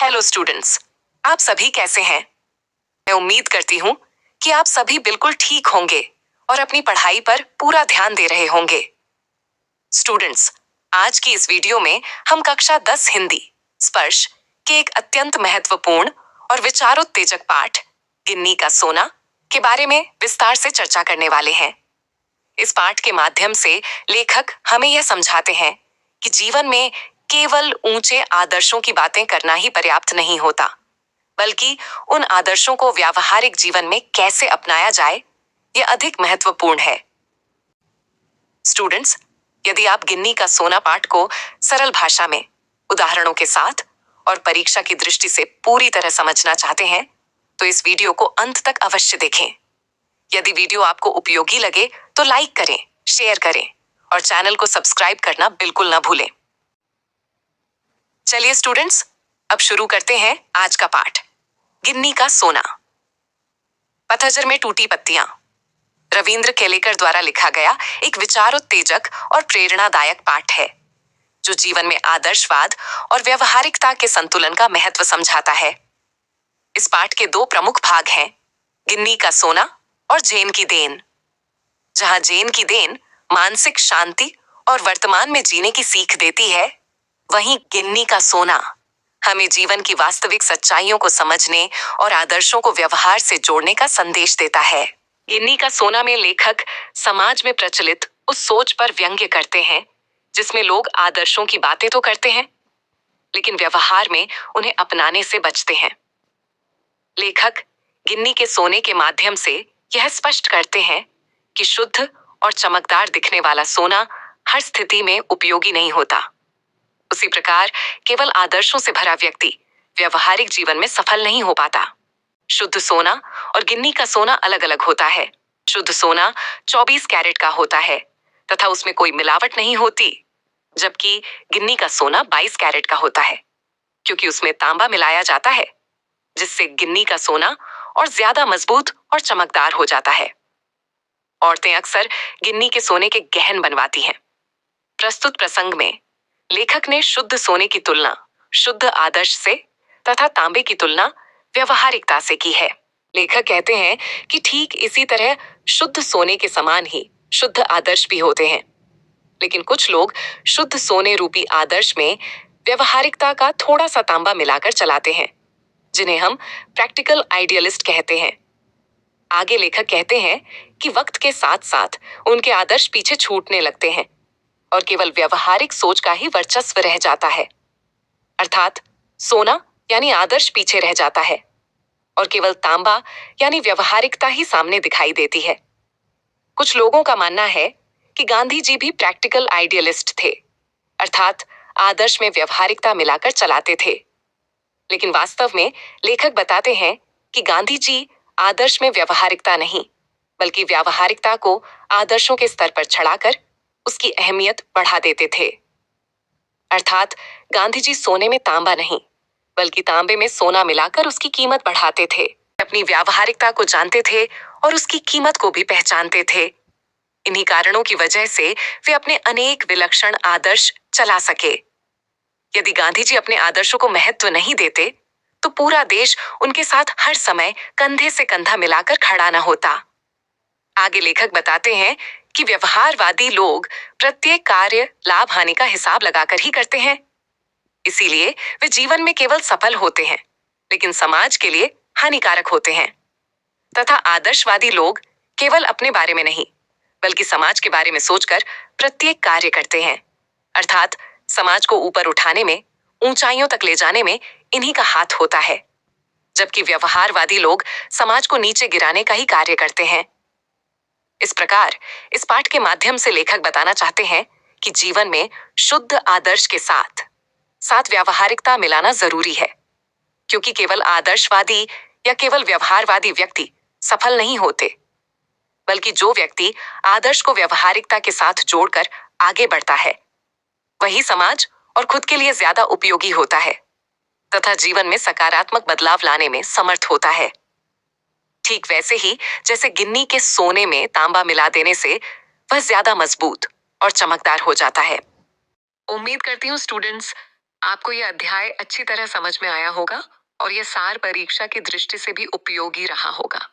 Hello students, आप सभी कैसे हैं? मैं उम्मीद करती हूँ कि आप सभी बिल्कुल ठीक होंगे और अपनी पढ़ाई पर पूरा ध्यान दे रहे होंगे। स्टूडेंट्स, आज की इस वीडियो में हम कक्षा 10 हिंदी स्पर्श के एक अत्यंत महत्वपूर्ण और विचारोत्तेजक पाठ गिन्नी का सोना के बारे में विस्तार से चर्चा करने वाले हैं। इस पाठ के माध्यम से लेखक हमें यह समझाते हैं कि जीवन में केवल ऊंचे आदर्शों की बातें करना ही पर्याप्त नहीं होता, बल्कि उन आदर्शों को व्यावहारिक जीवन में कैसे अपनाया जाए, यह अधिक महत्वपूर्ण है। स्टूडेंट्स, यदि आप गिन्नी का सोना पाठ को सरल भाषा में, उदाहरणों के साथ और परीक्षा की दृष्टि से पूरी तरह समझना चाहते हैं, तो इस वीडियो को अंत तक अवश्य देखें। यदि वीडियो आपको उपयोगी लगे तो लाइक करें, शेयर करें और चैनल को सब्सक्राइब करना बिल्कुल न भूलें। चलिए स्टूडेंट्स, अब शुरू करते हैं आज का पाठ गिन्नी का सोना। पतझर में टूटी पत्तियां, रविंद्र केलेकर द्वारा लिखा गया एक विचारोत्तेजक और प्रेरणादायक पाठ है, जो जीवन में आदर्शवाद और व्यावहारिकता के संतुलन का महत्व समझाता है। इस पाठ के दो प्रमुख भाग हैं, गिन्नी का सोना और जेन की देन। जहां जेन की देन मानसिक शांति और वर्तमान में जीने की सीख देती है, वहीं गिन्नी का सोना हमें जीवन की वास्तविक सच्चाइयों को समझने और आदर्शों को व्यवहार से जोड़ने का संदेश देता है। गिन्नी का सोना में लेखक समाज में प्रचलित उस सोच पर व्यंग्य करते हैं जिसमें लोग आदर्शों की बातें तो करते हैं, लेकिन व्यवहार में उन्हें अपनाने से बचते हैं। लेखक गिन्नी के सोने के माध्यम से यह स्पष्ट करते हैं कि शुद्ध और चमकदार दिखने वाला सोना हर स्थिति में उपयोगी नहीं होता। उसी प्रकार केवल आदर्शों से भरा व्यक्ति व्यवहारिक जीवन में सफल नहीं हो पाता। शुद्ध सोना और गिन्नी का सोना अलग अलग होता है। शुद्ध सोना 24 कैरेट का होता है तथा उसमें कोई मिलावट नहीं होती, जबकि गिन्नी का सोना 22 कैरेट का होता है, क्योंकि उसमें तांबा मिलाया जाता है, जिससे गिन्नी का सोना और ज्यादा मजबूत और चमकदार हो जाता है। औरतें अक्सर गिन्नी के सोने के गहन बनवाती हैं। प्रस्तुत प्रसंग में लेखक ने शुद्ध सोने की तुलना शुद्ध आदर्श से तथा तांबे की तुलना व्यवहारिकता से की है। लेखक कहते हैं कि ठीक इसी तरह शुद्ध सोने के समान ही शुद्ध आदर्श भी होते हैं, लेकिन कुछ लोग शुद्ध सोने रूपी आदर्श में व्यवहारिकता का थोड़ा सा तांबा मिलाकर चलाते हैं, जिन्हें हम प्रैक्टिकल आइडियलिस्ट कहते हैं। आगे लेखक कहते हैं कि वक्त के साथ साथ उनके आदर्श पीछे छूटने लगते हैं और केवल व्यवहारिक सोच का ही वर्चस्व रह जाता है। अर्थात सोना यानी आदर्श पीछे रह जाता है और केवल तांबा यानी व्यवहारिकता ही सामने दिखाई देती है। कुछ लोगों का मानना है कि गांधी जी भी प्रैक्टिकल आइडियलिस्ट थे, अर्थात आदर्श में व्यवहारिकता मिलाकर चलाते थे। लेकिन वास्तव में लेखक बताते हैं कि गांधी जी आदर्श में व्यवहारिकता नहीं, बल्कि व्यावहारिकता को आदर्शों के स्तर पर चढ़ाकर उसकी अहमियत बढ़ा देते थे। अर्थात गांधी जी सोने में तांबा नहीं, बल्कि तांबे में सोना मिलाकर उसकी कीमत बढ़ाते थे। अपनी व्यावहारिकता को जानते थे और उसकी कीमत को भी पहचानते थे। इन्हीं कारणों की वजह से वे अपने अनेक विलक्षण आदर्श चला सके। यदि गांधी जी अपने आदर्शों को महत्व नहीं देते, तो पूरा देश उनके साथ हर समय कंधे से कंधा मिलाकर खड़ा न होता। आगे लेखक बताते हैं कि व्यवहारवादी लोग प्रत्येक कार्य लाभ हानि का हिसाब लगाकर ही करते हैं। इसीलिए वे जीवन में केवल सफल होते हैं, लेकिन समाज के लिए हानिकारक होते हैं। तथा आदर्शवादी लोग केवल अपने बारे में नहीं, बल्कि समाज के बारे में सोचकर प्रत्येक कार्य करते हैं। अर्थात समाज को ऊपर उठाने में, ऊंचाइयों तक ले जाने में इन्हीं का हाथ होता है, जबकि व्यवहारवादी लोग समाज को नीचे गिराने का ही कार्य करते हैं। इस प्रकार इस पाठ के माध्यम से लेखक बताना चाहते हैं कि जीवन में शुद्ध आदर्श के साथ साथ व्यावहारिकता मिलाना जरूरी है, क्योंकि केवल आदर्शवादी या केवल व्यवहारवादी व्यक्ति सफल नहीं होते, बल्कि जो व्यक्ति आदर्श को व्यवहारिकता के साथ जोड़कर आगे बढ़ता है, वही समाज और खुद के लिए ज्यादा उपयोगी होता है तथा जीवन में सकारात्मक बदलाव लाने में समर्थ होता है। ठीक वैसे ही जैसे गिन्नी के सोने में तांबा मिला देने से वह ज्यादा मजबूत और चमकदार हो जाता है। उम्मीद करती हूँ स्टूडेंट्स, आपको यह अध्याय अच्छी तरह समझ में आया होगा और यह सार परीक्षा की दृष्टि से भी उपयोगी रहा होगा।